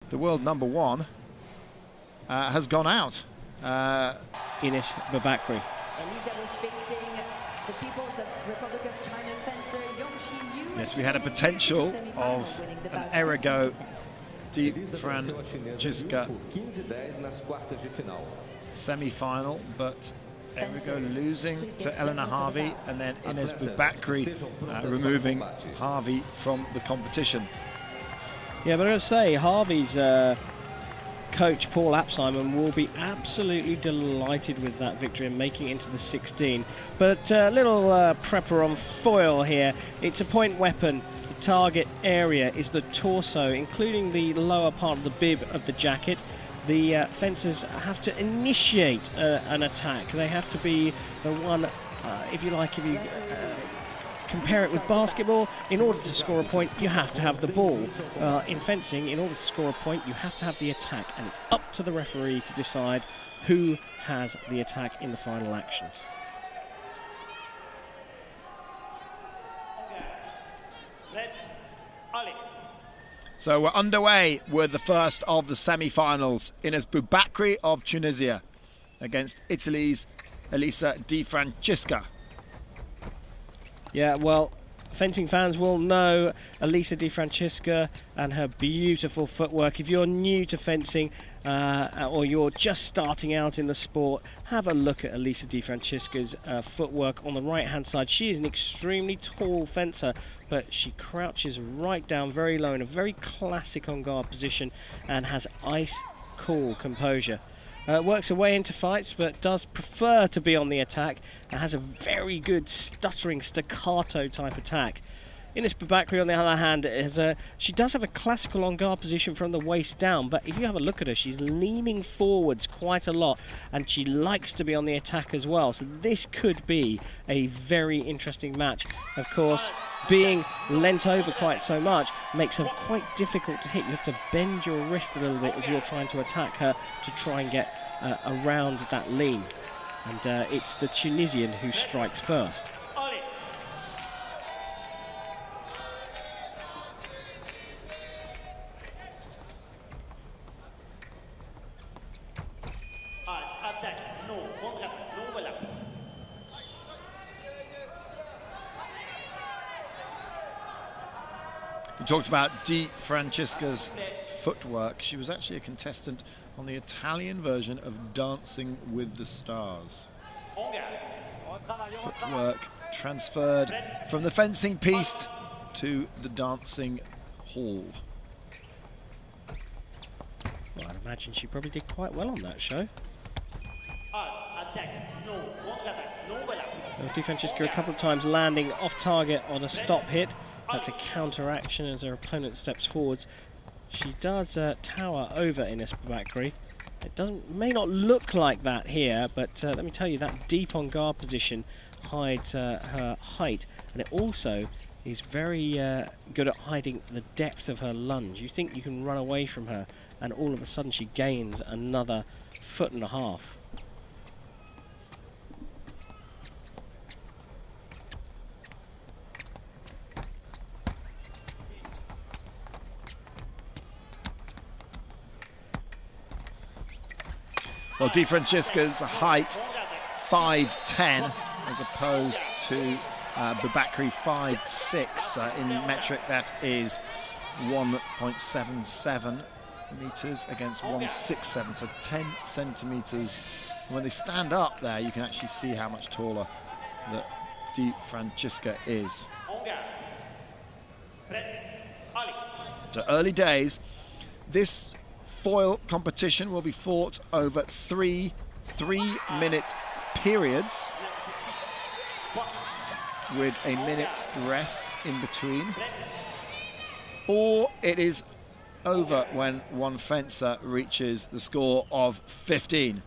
the world #1, has gone out. Ines BOUBAKRI. Elisa was facing the People's Republic of China fencer Yongxin Yu. Yes, we had a potential of an ergo FRANCISCA semi-final, but Ergo losing to Eleanor Harvey, and then Ines BOUBAKRI removing Harvey from the competition. Yeah, but I gotta say, Harvey's coach Paul Apsimon will be absolutely delighted with that victory and making it into the 16. But a little prepper on foil here. It's a point weapon. The target area is the torso, including the lower part of the bib of the jacket. The fencers have to initiate an attack. They have to be the one, if you like, if you compare it with basketball, in order to score a point, you have to have the ball. In fencing, in order to score a point, you have to have the attack, and it's up to the referee to decide who has the attack in the final actions. So we're underway with the first of the semi-finals. Ines BOUBAKRI of Tunisia against Italy's Elisa Di Francesca. Yeah, well, fencing fans will know Elisa Di Francesca and her beautiful footwork. If you're new to fencing or you're just starting out in the sport, have a look at Elisa Di Francesca's footwork on the right-hand side. She is an extremely tall fencer, but she crouches right down very low in a very classic on-guard position and has ice-cool composure. Works her way into fights, but does prefer to be on the attack and has a very good stuttering staccato type attack. Ines BOUBAKRI, on the other hand, she does have a classical on-guard position from the waist down, but if you have a look at her, she's leaning forwards quite a lot, and she likes to be on the attack as well. So this could be a very interesting match. Of course, being leant over quite so much makes her quite difficult to hit. You have to bend your wrist a little bit if you're trying to attack her to try and get around that lean. And it's the Tunisian who strikes first. We talked about Di Francesca's footwork. She was actually a contestant on the Italian version of Dancing with the Stars. Footwork transferred from the fencing piece to the dancing hall. Well, I'd imagine she probably did quite well on that show. Di Francesca a couple of times landing off target on a stop hit. That's a counter action as her opponent steps forwards. She does tower over Ines BOUBAKRI. It may not look like that here, but let me tell you, that deep on guard position hides her height, and it also is very good at hiding the depth of her lunge. You think you can run away from her, and all of a sudden she gains another 1.5 feet. Well, Di Francesca's height 5'10", as opposed to BOUBAKRI 5'6". In metric, that is 1.77 meters against 1.67, so 10 centimeters. When they stand up there, you can actually see how much taller that Di Francesca is. So early days. This foil competition will be fought over three 3-minute periods with a minute rest in between, or it is over when one fencer reaches the score of 15.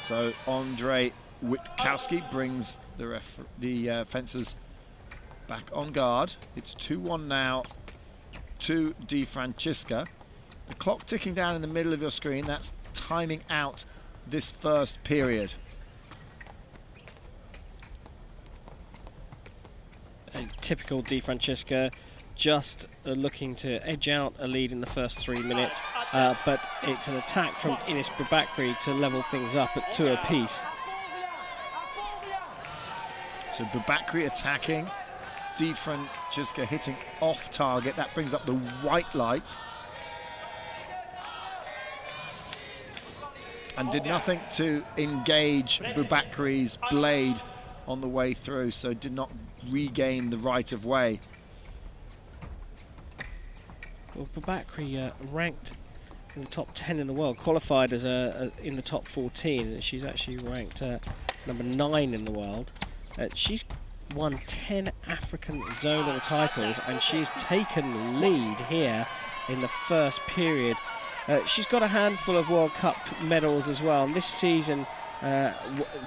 So Andrei Witkowski brings the fencers back on guard. It's 2-1 now to Di Francesca. The clock ticking down in the middle of your screen, that's timing out this first period. typical DiFrancesca, just looking to edge out a lead in the first 3 minutes, but it's an attack from Enis BOUBAKRI to level things up at 2 apiece. So BOUBAKRI attacking, DiFrancesca hitting off target. That brings up the white light. And did nothing to engage BOUBAKRI's blade on the way through, so did not regain the right of way. Well, BOUBAKRI ranked in the top 10 in the world, qualified as in the top 14, and she's actually ranked number 9 in the world. She's won 10 African zonal titles, and she's taken the lead here in the first period. She's got a handful of World Cup medals as well, and this season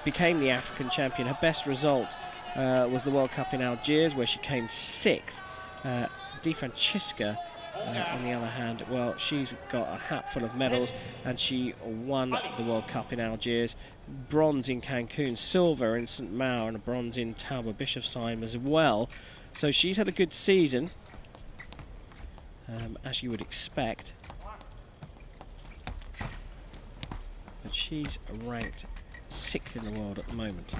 became the African champion. Her best result was the World Cup in Algiers, where she came 6th. DiFrancesca, on the other hand, well, she's got a hatful of medals, and she won the World Cup in Algiers, bronze in Cancun, silver in St. Maur, and a bronze in Tauber Bischofsheim as well. So she's had a good season, as you would expect. But she's ranked 6th in the world at the moment.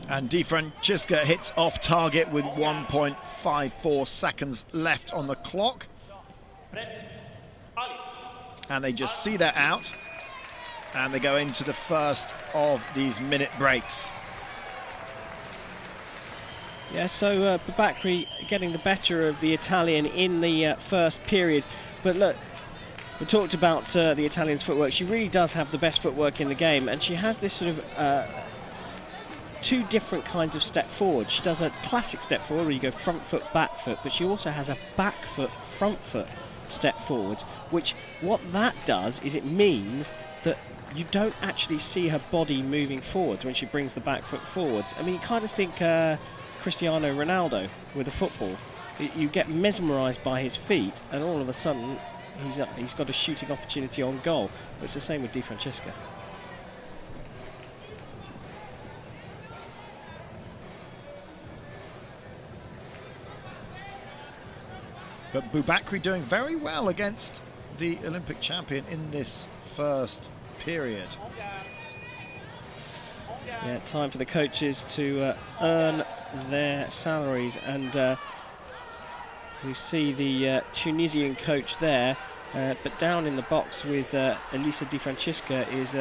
And DiFrancesca hits off target with 1.54 seconds left on the clock. And they just see that out, and they go into the first of these minute breaks. Yeah, so BOUBAKRI getting the better of the Italian in the first period. But look, we talked about the Italian's footwork. She really does have the best footwork in the game, and she has this sort of 2 different kinds of step forward. She does a classic step forward where you go front foot, back foot, but she also has a back foot, front foot step forwards, which what that does is it means that you don't actually see her body moving forwards when she brings the back foot forwards. I mean, you kind of think Cristiano Ronaldo with a football. You get mesmerised by his feet, and all of a sudden he's got a shooting opportunity on goal. But it's the same with DiFrancesca. But BOUBAKRI doing very well against the Olympic champion in this first period. Yeah, time for the coaches to earn their salaries, and you see the Tunisian coach there, but down in the box with Elisa DiFrancesca is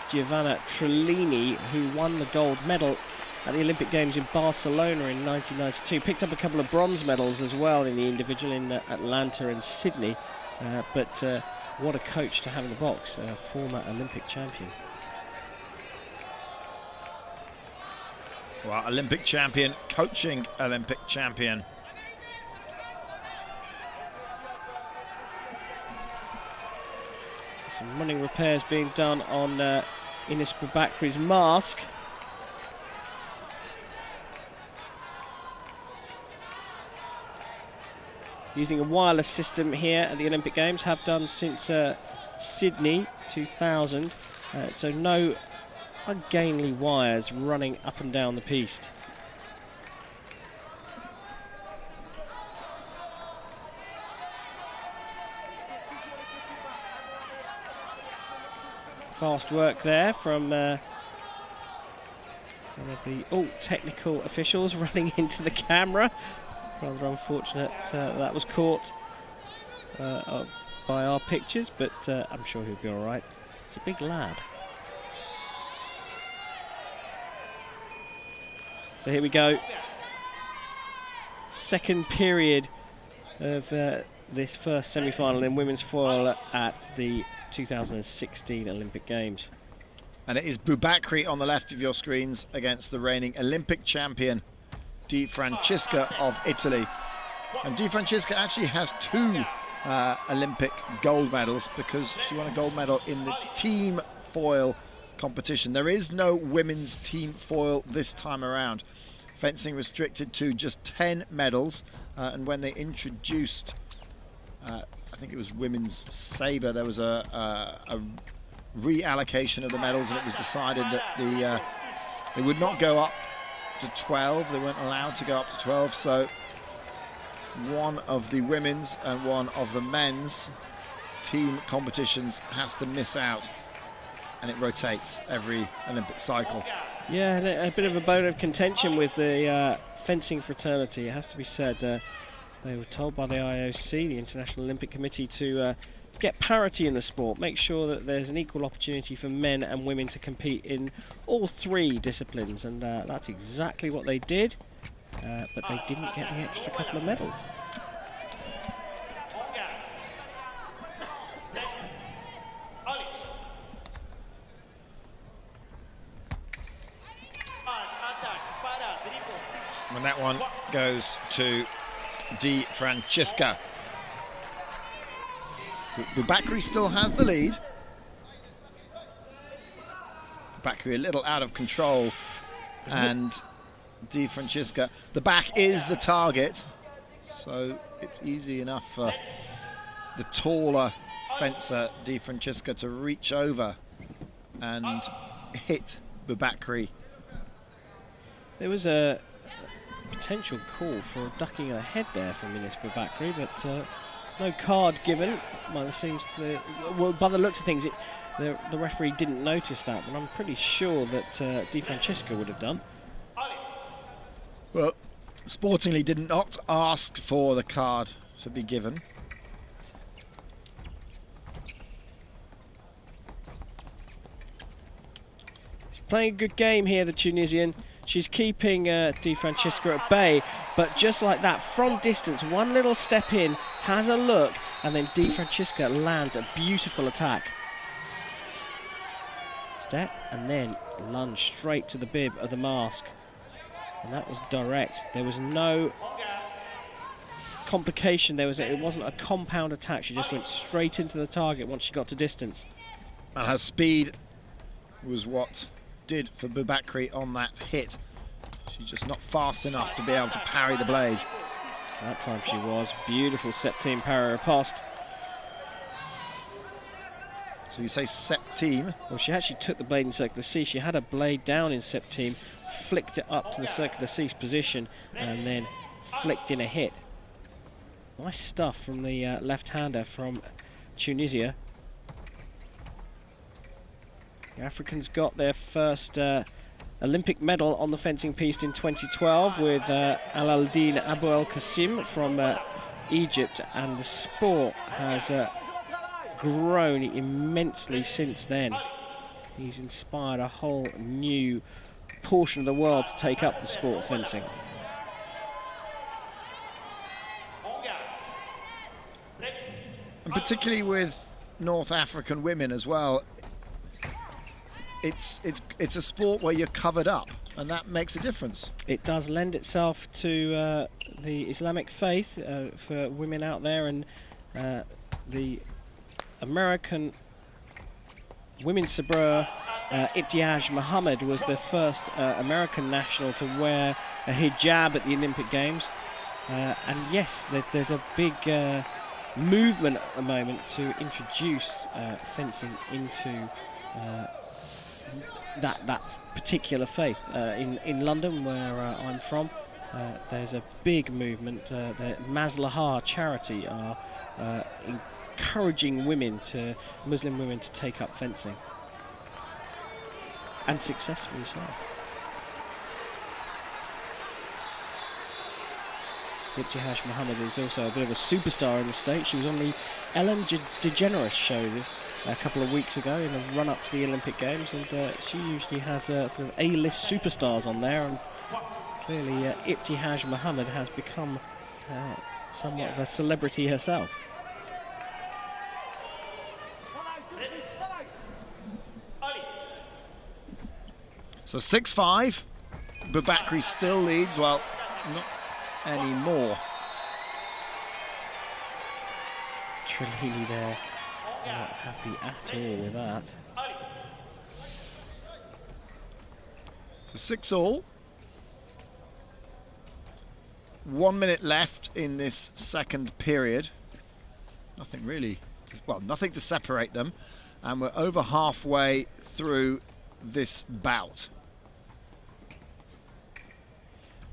Giovanna Trellini, who won the gold medal at the Olympic Games in Barcelona in 1992. Picked up a couple of bronze medals as well in the individual in Atlanta and Sydney, but what a coach to have in the box, a former Olympic champion. Well, Olympic champion, coaching Olympic champion. Some running repairs being done on Enis BOUBAKRI's mask. Using a wireless system here at the Olympic Games, have done since Sydney 2000. So no ungainly wires running up and down the piste. Fast work there from one of the technical officials running into the camera. Rather unfortunate that was caught by our pictures, but I'm sure he'll be all right. It's a big lad. So here we go. Second period of this first semi-final in women's foil at the 2016 Olympic Games. And it is BOUBAKRI on the left of your screens against the reigning Olympic champion, DiFrancesca of Italy. And DiFrancesca actually has 2 Olympic gold medals, because she won a gold medal in the team foil competition. There is no women's team foil this time around. Fencing restricted to just 10 medals, and when they introduced, I think it was women's sabre, there was a reallocation of the medals, and it was decided that they would not go up to 12. They weren't allowed to go up to 12, so one of the women's and one of the men's team competitions has to miss out, and it rotates every Olympic cycle. Yeah, and a bit of a bone of contention with the fencing fraternity, it has to be said. They were told by the IOC, the International Olympic Committee, to get parity in the sport, make sure that there's an equal opportunity for men and women to compete in all three disciplines, and that's exactly what they did, but they didn't get the extra couple of medals. And that one goes to FRANCISCA. BOUBAKRI still has the lead. BOUBAKRI a little out of control, and FRANCISCA. The back is the target, so it's easy enough for the taller fencer FRANCISCA to reach over and hit BOUBAKRI. There was a potential call for a ducking of the head there from BOUBAKRI, but no card given. Well, it seems well, by the looks of things, the referee didn't notice that, but I'm pretty sure that FRANCISCA would have done. Well, sportingly did not ask for the card to be given. He's playing a good game here, the Tunisian. She's keeping FRANCISCA at bay, but just like that, from distance, one little step in, has a look, and then FRANCISCA lands a beautiful attack. Step, and then lunge straight to the bib of the mask. And that was direct. There was no complication. It wasn't a compound attack. She just went straight into the target once she got to distance. And her speed was what did for BOUBAKRI on that hit. She's just not fast enough to be able to parry the blade. That time she was. Beautiful septime parry riposte. So you say septime? Well, she actually took the blade in circular C. She had a blade down in septime, flicked it up to the circular C's position, and then flicked in a hit. Nice stuff from the left-hander from Tunisia. The Africans got their first Olympic medal on the fencing piste in 2012 with Al-Aldin Abu El-Qasim from Egypt, and the sport has grown immensely since then. He's inspired a whole new portion of the world to take up the sport of fencing. And particularly with North African women as well, it's a sport where you're covered up, and that makes a difference. It does lend itself to the Islamic faith for women out there, and the American women's sabreur Ibtihaj Muhammad was the first American national to wear a hijab at the Olympic Games, and yes, there's a big movement at the moment to introduce fencing into that particular faith. In London, where I'm from, there's a big movement. The Maslahah charity are encouraging Muslim women to take up fencing, and successfully so. Ibtihaj Muhammad is also a bit of a superstar in the States. She was on the Ellen DeGeneres show a couple of weeks ago in the run-up to the Olympic Games, and she usually has sort of A-list superstars on there, and clearly Ibtihaj Muhammad has become somewhat of a celebrity herself. So 6-5, BOUBAKRI still leads, well, not anymore. Trellini there, not happy at all with that. So 6-all. 1 minute left in this second period. Nothing really, well, nothing to separate them. And we're over halfway through this bout.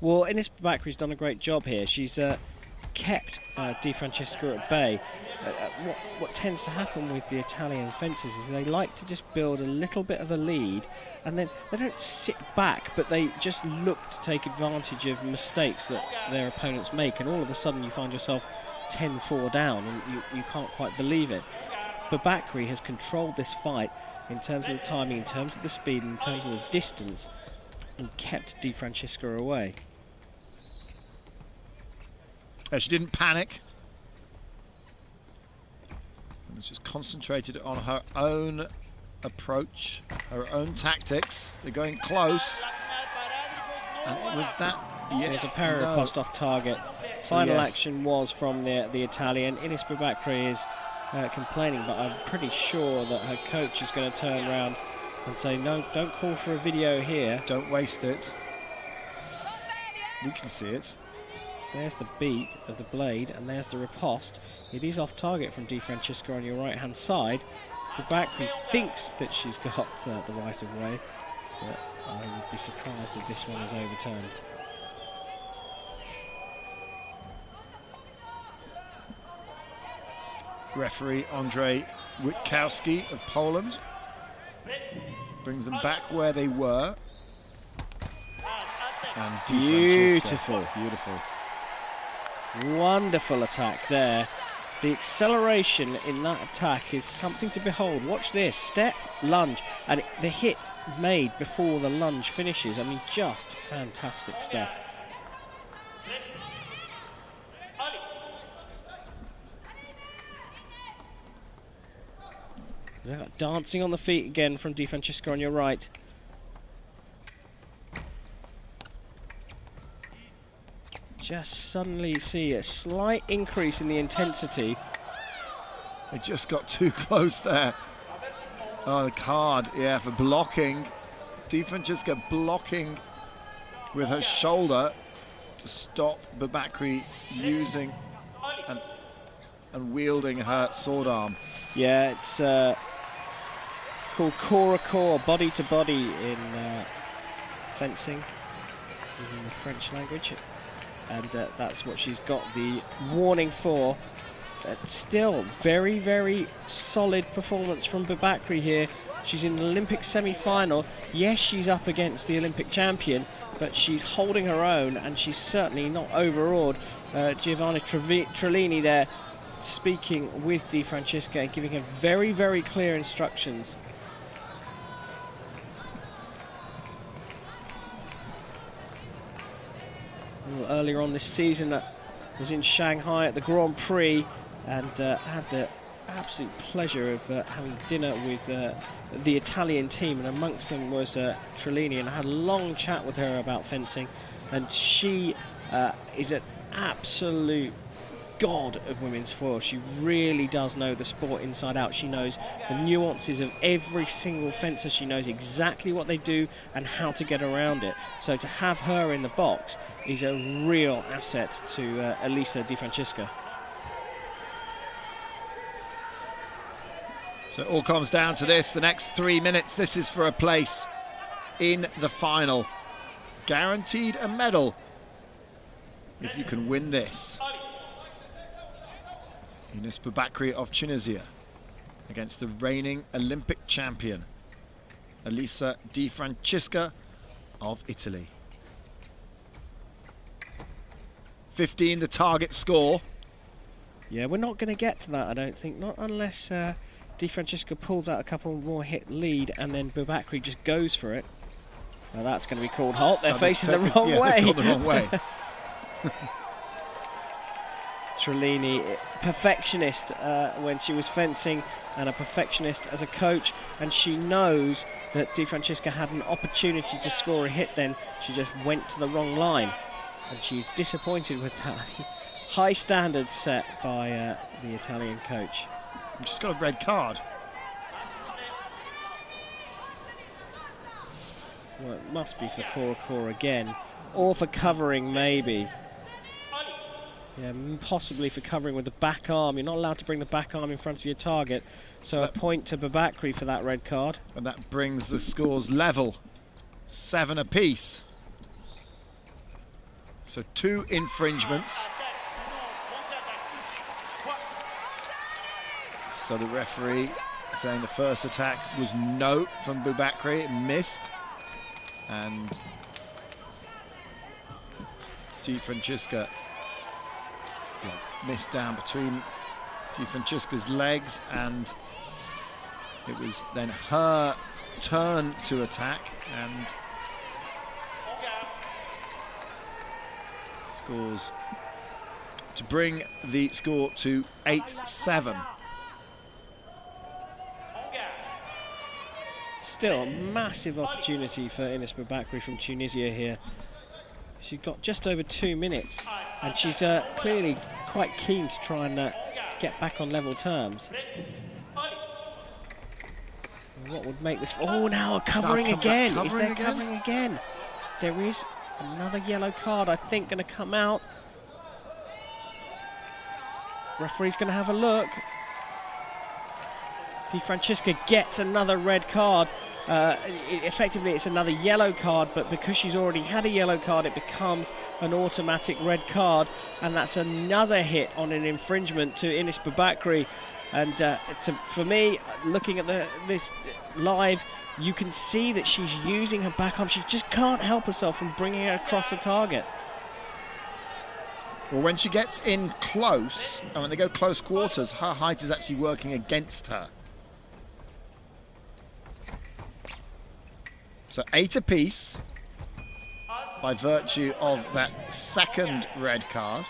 Well, Ines Boubakri's done a great job here. She's kept Di Francesca at bay. What tends to happen with the Italian fencers is they like to just build a little bit of a lead, and then they don't sit back, but they just look to take advantage of mistakes that their opponents make, and all of a sudden you find yourself 10-4 down, and you can't quite believe it. Boubakri has controlled this fight in terms of the timing, in terms of the speed, in terms of the distance, and kept Di Francesca away. She didn't panic. And was just concentrated on her own approach, her own tactics. They're going close. And it was that. Yeah, there's a parry riposte off target. Final action was from the Italian. Ines Boubakri is complaining, but I'm pretty sure that her coach is going to turn around and say, no, don't call for a video here. Don't waste it. We can see it. There's the beat of the blade, and there's the riposte. It is off target from Di Francesca on your right-hand side. Boubakri thinks that she's got the right of way, but I would be surprised if this one is overturned. Referee Andrzej Witkowski of Poland brings them back where they were. And beautiful. Beautiful. Wonderful attack there. The acceleration in that attack is something to behold. Watch this, step, lunge, and the hit made before the lunge finishes. I mean, just fantastic stuff. Yeah, dancing on the feet again from Di Francesca on your right. Just suddenly see a slight increase in the intensity. They just got too close there. Oh, the card, yeah, for blocking. Di Francesca blocking with her shoulder to stop Boubakri using and wielding her sword arm. Yeah, it's called corps à corps, body to body in fencing, using the French language. And that's what she's got the warning for. Still, very, very solid performance from Boubakri here. She's in the Olympic semi-final. Yes, she's up against the Olympic champion, but she's holding her own, and she's certainly not overawed. Giovanni Trellini there speaking with Di Francesca, giving her very, very clear instructions. Earlier on this season, was in Shanghai at the Grand Prix, and had the absolute pleasure of having dinner with the Italian team, and amongst them was Trellini, and I had a long chat with her about fencing, and she is an absolute god of women's foil. She really does know the sport inside out. She knows the nuances of every single fencer. She knows exactly what they do and how to get around it. So to have her in the box is a real asset to Elisa Di Francesca. So it all comes down to this, the next 3 minutes. This is for a place in the final. Guaranteed a medal if you can win this. Ines Boubakri of Tunisia against the reigning Olympic champion, Elisa Di Francesca of Italy. 15 the target score. Yeah, we're not going to get to that, I don't think. Not unless Di Francesca pulls out a couple more hit lead and then Boubakri just goes for it. Now that's going to be called halt. They're facing the wrong way. They've gone the wrong way. Trellini, perfectionist when she was fencing and a perfectionist as a coach, and she knows that Di Francesca had an opportunity to score a hit then. She just went to the wrong line, and she's disappointed with that high standard set by the Italian coach. And she's got a red card. Well, it must be for corps à corps again, or for covering maybe. Yeah, possibly for covering with the back arm. You're not allowed to bring the back arm in front of your target. So a point to Boubakri for that red card. And that brings the scores level. 7 apiece. So 2 infringements. So the referee saying the first attack was no from BOUBAKRI, it missed. And DiFrancesca missed down between DiFrancesca's legs, and it was then her turn to attack, and scores to bring the score to 8-7. Still a massive opportunity for Enis BOUBAKRI from Tunisia here. She's got just over 2 minutes, and she's clearly quite keen to try and get back on level terms. What would make this... Oh, now covering again. Is there covering again? There is another yellow card, I think, going to come out. Referee's going to have a look. DiFrancesca gets another red card. Effectively, it's another yellow card, but because she's already had a yellow card, it becomes an automatic red card, and that's another hit on an infringement to Enis BOUBAKRI. And for me, looking at this live, you can see that she's using her back arm. She just can't help herself from bringing it across the target. Well, when she gets in close, and when they go close quarters, her height is actually working against her. So 8 apiece by virtue of that second red card.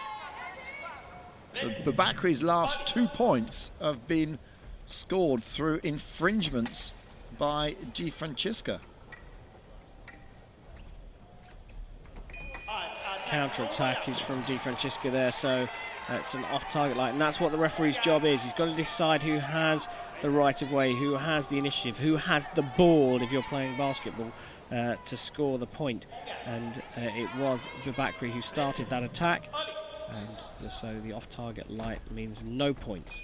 So BOUBAKRI's last 2 points have been scored through infringements by DiFrancesca. Counter-attack is from DiFrancesca there, so it's an off-target line, and that's what the referee's job is. He's got to decide who has the right-of-way, who has the initiative, who has the ball, if you're playing basketball, to score the point. And it was BOUBAKRI who started that attack, and so the off-target light means no points.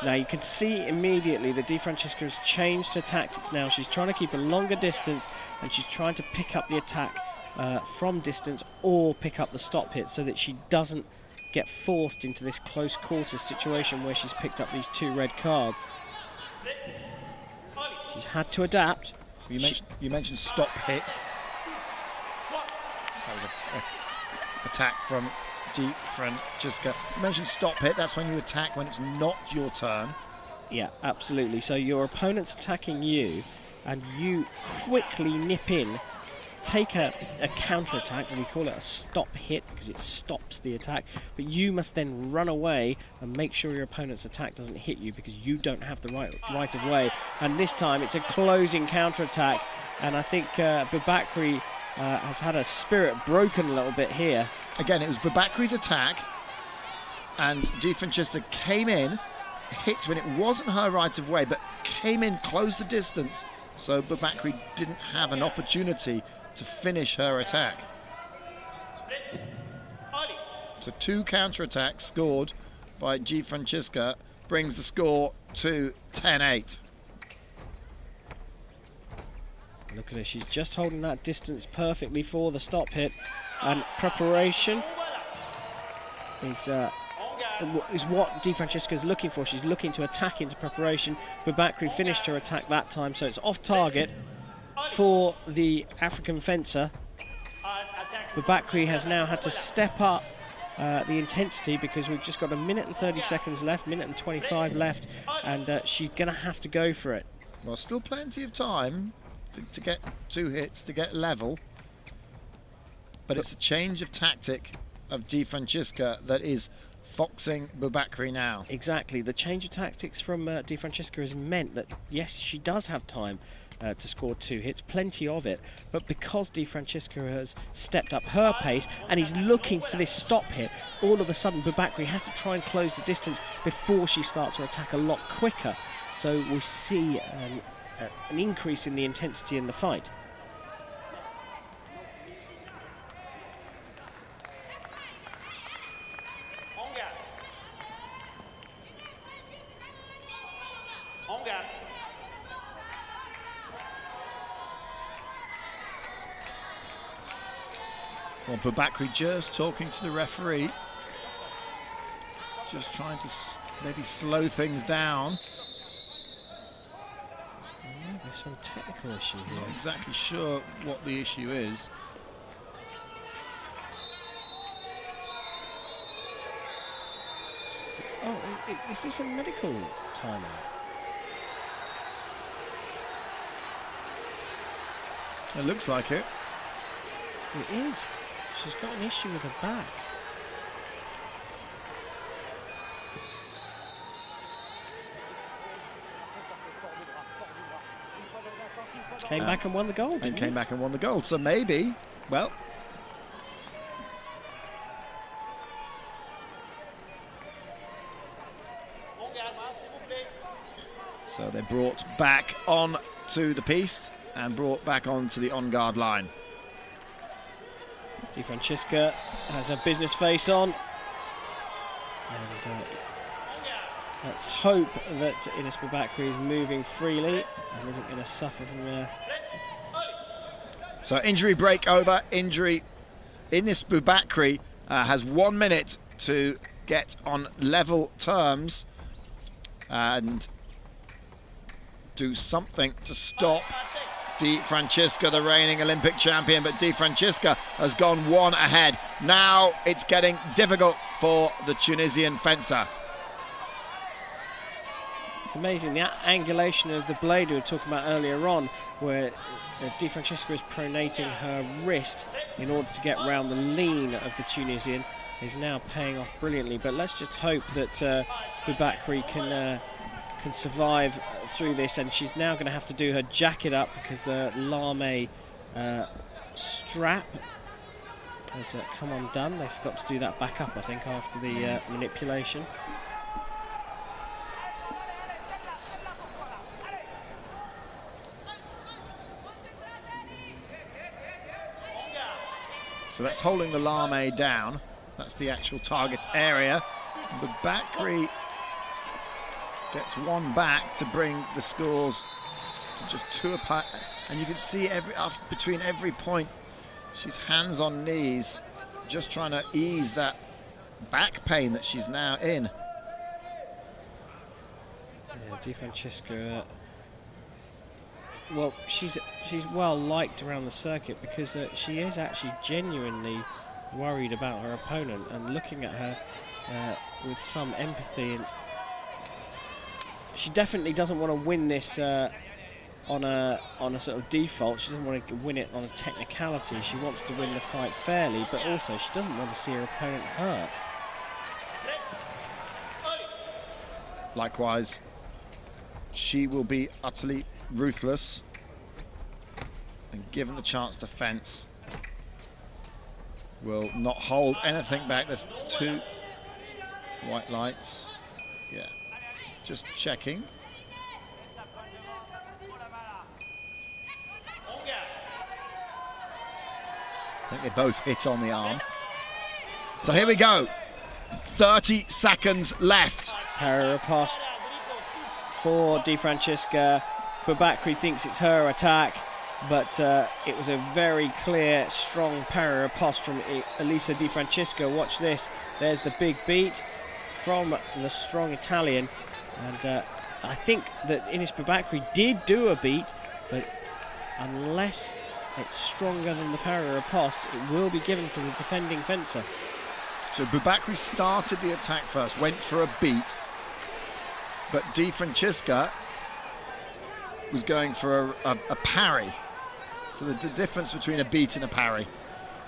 Now you can see immediately that DiFrancesca has changed her tactics now. She's trying to keep a longer distance, and she's trying to pick up the attack from distance or pick up the stop hit so that she doesn't get forced into this close quarters situation where she's picked up these 2 red cards. She's had to adapt. You mentioned stop hit. That was an attack from DiFrancesca. You mentioned stop hit. That's when you attack when it's not your turn. Yeah, absolutely. So your opponent's attacking you, and you quickly nip in, take a counter-attack, and we call it a stop hit because it stops the attack, but you must then run away and make sure your opponent's attack doesn't hit you because you don't have the right of way. And this time it's a closing counter-attack, and I think BOUBAKRI has had her spirit broken a little bit here. Again, it was BOUBAKRI's attack, and DiFrancesca came in, hit when it wasn't her right of way, but came in, closed the distance, so BOUBAKRI didn't have an opportunity to finish her attack. So 2 counter-attacks scored by DiFrancesca brings the score to 10-8. Look at her, she's just holding that distance perfectly for the stop hit, and preparation is what DiFrancesca is looking for. She's looking to attack into preparation. BOUBAKRI finished her attack that time, so it's off target for the African fencer. BOUBAKRI has now had to step up the intensity because we've just got 1 minute and 30 seconds left, 1 minute and 25 left, and she's going to have to go for it. Well, still plenty of time to get 2 hits, to get level, but it's the change of tactic of DiFrancesca that is foxing BOUBAKRI now. Exactly, the change of tactics from DiFrancesca has meant that yes, she does have time to score 2 hits, plenty of it, but because DiFrancesca has stepped up her pace and is looking for this stop hit, all of a sudden BOUBAKRI has to try and close the distance before she starts her attack a lot quicker. So we see an increase in the intensity in the fight. Well, BOUBAKRI just talking to the referee. Just trying to maybe slow things down. Maybe some technical issue here. Not exactly sure what the issue is. Oh, is this a medical timeout? It looks like it. It is. She's got an issue with her back. Came back and won the gold, didn't Came back and won the gold. So maybe, well, so they're brought back on to the piste and brought back onto the on-guard line. FRANCISCA has her business face on. And let's hope that BOUBAKRI is moving freely and isn't going to suffer from So injury break over, injury. BOUBAKRI has 1 minute to get on level terms and do something to stop FRANCISCA, the reigning Olympic champion, but FRANCISCA has gone one ahead. Now it's getting difficult for the Tunisian fencer. It's amazing, the angulation of the blade we were talking about earlier on, where FRANCISCA is pronating her wrist in order to get round the lean of the Tunisian, is now paying off brilliantly. But let's just hope that BOUBAKRI can survive through this, and she's now going to have to do her jacket up because the lame strap has come undone. They forgot to do that back up, I think, after the manipulation. So that's holding the lame down. That's the actual target area. BOUBAKRI gets one back to bring the scores to just 2 apart. And you can see between every point, she's hands on knees, just trying to ease that back pain that she's now in. Yeah, FRANCISCA, well, she's well liked around the circuit because she is actually genuinely worried about her opponent and looking at her with some empathy. And she definitely doesn't want to win this on a sort of default. She doesn't want to win it on a technicality. She wants to win the fight fairly, but also she doesn't want to see her opponent hurt. Likewise, she will be utterly ruthless and given the chance to fence, will not hold anything back. There's 2 white lights. Yeah, just checking. I think they both hit on the arm. So here we go. 30 seconds left. Para riposte for FRANCISCA. BOUBAKRI thinks it's her attack, but it was a very clear, strong para riposte from Elisa FRANCISCA. Watch this. There's the big beat from the strong Italian. And I think that BOUBAKRI did do a beat, but unless it's stronger than the para riposte, it will be given to the defending fencer. So BOUBAKRI started the attack first, went for a beat, but FRANCISCA was going for a parry. So the difference between a beat and a parry.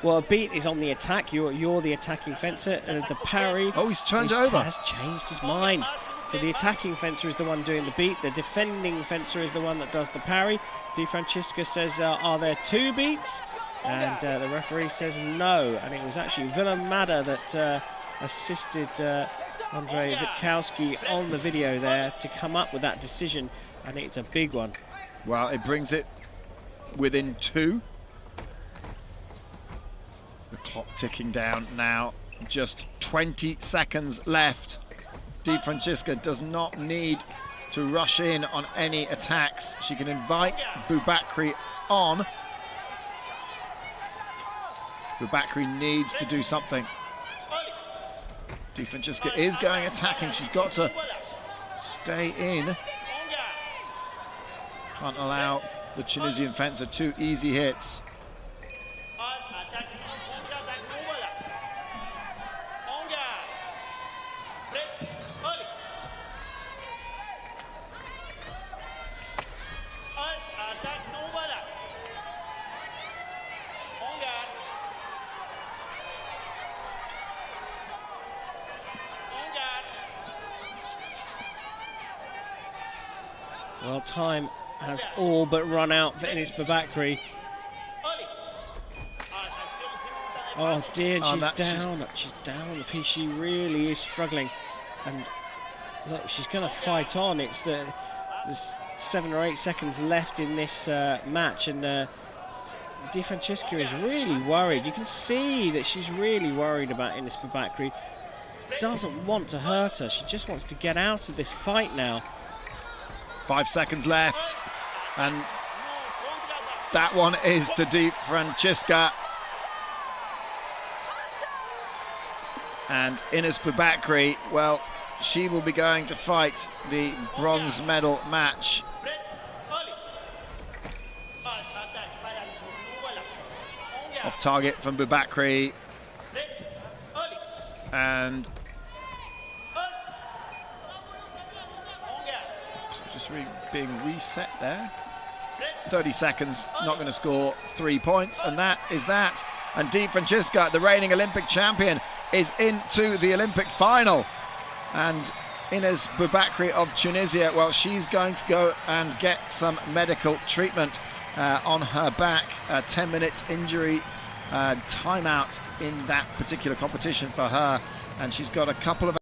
Well, a beat is on the attack. You're the attacking fencer, and the parry. Oh, he's turned over. Has changed his mind. So the attacking fencer is the one doing the beat. The defending fencer is the one that does the parry. FRANCISCA says, "Are there 2 beats?" And the referee says no. And it was actually Villamada that assisted Andrzej Witkowski on the video there to come up with that decision, and it's a big one. Well, it brings it within 2. The clock ticking down now, just 20 seconds left. FRANCISCA does not need to rush in on any attacks. She can invite BOUBAKRI on. BOUBAKRI needs to do something. FRANCISCA is going attacking. She's got to stay in. Can't allow the Tunisian fencer 2 easy hits. Well, time has all but run out for Enis BOUBAKRI. Oh dear, she's down. She's down the piece. She really is struggling. And look, she's going to fight on. There's 7 or 8 seconds left in this match, and FRANCISCA is really worried. You can see that she's really worried about Enis BOUBAKRI. Doesn't want to hurt her. She just wants to get out of this fight now. 5 seconds left, and that one is to FRANCISCA. And Enis BOUBAKRI, well, she will be going to fight the bronze medal match. Off target from BOUBAKRI, and just being reset there. 30 seconds, not going to score 3 points, and that is that. And FRANCISCA, the reigning Olympic champion, is into the Olympic final. And Enis BOUBAKRI of Tunisia, well, she's going to go and get some medical treatment on her back. A 10-minute injury timeout in that particular competition for her, and she's got a couple of